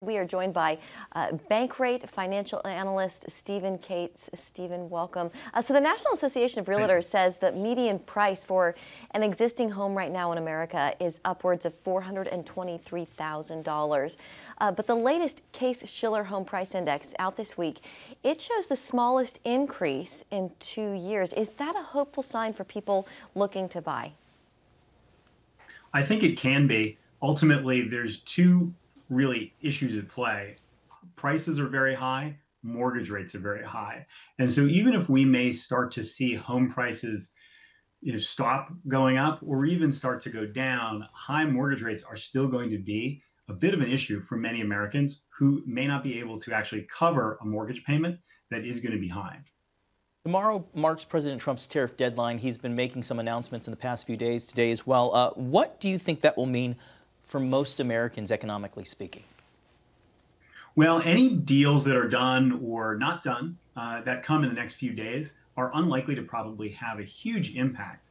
We are joined by Bankrate financial analyst Stephen Cates. Stephen, welcome. So the National Association of Realtors says that median price for an existing home right now in America is upwards of $423,000. But the latest Case-Shiller Home Price Index out this week, it shows the smallest increase in 2 years. Is that a hopeful sign for people looking to buy? I think it can be. Ultimately, there's two really issues at play. Prices are very high, mortgage rates are very high. And so even if we may start to see home prices stop going up or even start to go down, high mortgage rates are still going to be a bit of an issue for many Americans who may not be able to actually cover a mortgage payment that is going to be high. Tomorrow marks President Trump's tariff deadline. He's been making some announcements in the past few days, today as well. What do you think that will mean for most Americans, economically speaking? Well, any deals that are done or not done that come in the next few days are unlikely to probably have a huge impact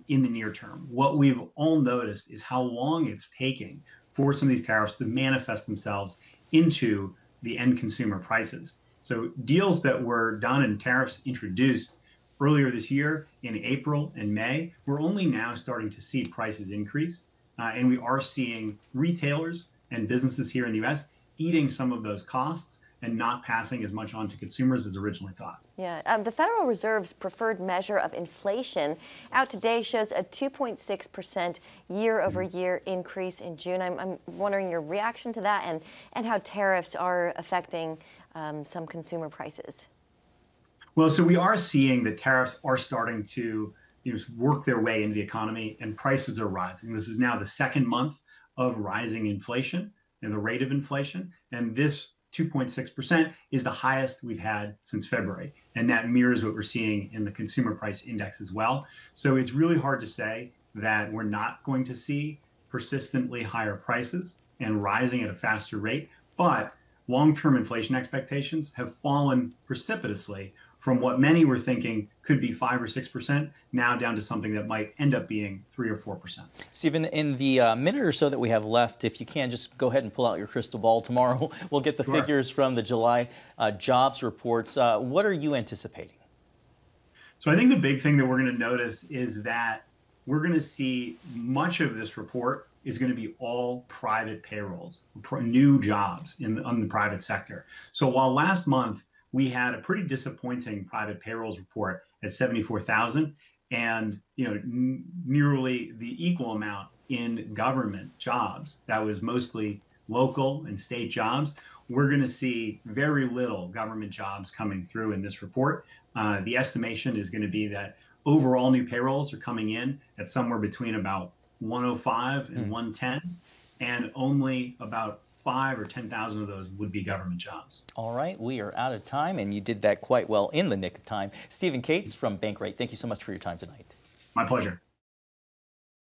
in the near term. What we've all noticed is how long it's taking for some of these tariffs to manifest themselves into the end consumer prices. So deals that were done and tariffs introduced earlier this year in April and May, we're only now starting to see prices increase. And we are seeing retailers and businesses here in the U.S. eating some of those costs and not passing as much on to consumers as originally thought. Yeah, the Federal Reserve's preferred measure of inflation out today shows a 2.6% year-over-year increase in June. I'm wondering your reaction to that and how tariffs are affecting some consumer prices. Well, so we are seeing that tariffs are starting to work their way into the economy and prices are rising. This is now the second month of rising inflation and the rate of inflation. And this 2.6% is the highest we've had since February. And that mirrors what we're seeing in the consumer price index as well. So it's really hard to say that we're not going to see persistently higher prices and rising at a faster rate. But long-term inflation expectations have fallen precipitously from what many were thinking could be 5 or 6%, now down to something that might end up being 3 or 4%. Stephen, in the minute or so that we have left, if you can, just go ahead and pull out your crystal ball tomorrow. We'll get the figures from the July jobs reports. What are you anticipating? So I think the big thing that we're going to notice is that we're going to see much of this report is going to be all private payrolls, new jobs on the private sector. So while last month we had a pretty disappointing private payrolls report at 74,000 and nearly the equal amount in government jobs, that was mostly local and state jobs, we're going to see very little government jobs coming through in this report. The estimation is going to be that overall new payrolls are coming in at somewhere between about 105 and 110, and only about 5 or 10,000 of those would be government jobs. All right, we are out of time, and you did that quite well in the nick of time. Stephen Cates from Bankrate, thank you so much for your time tonight. My pleasure.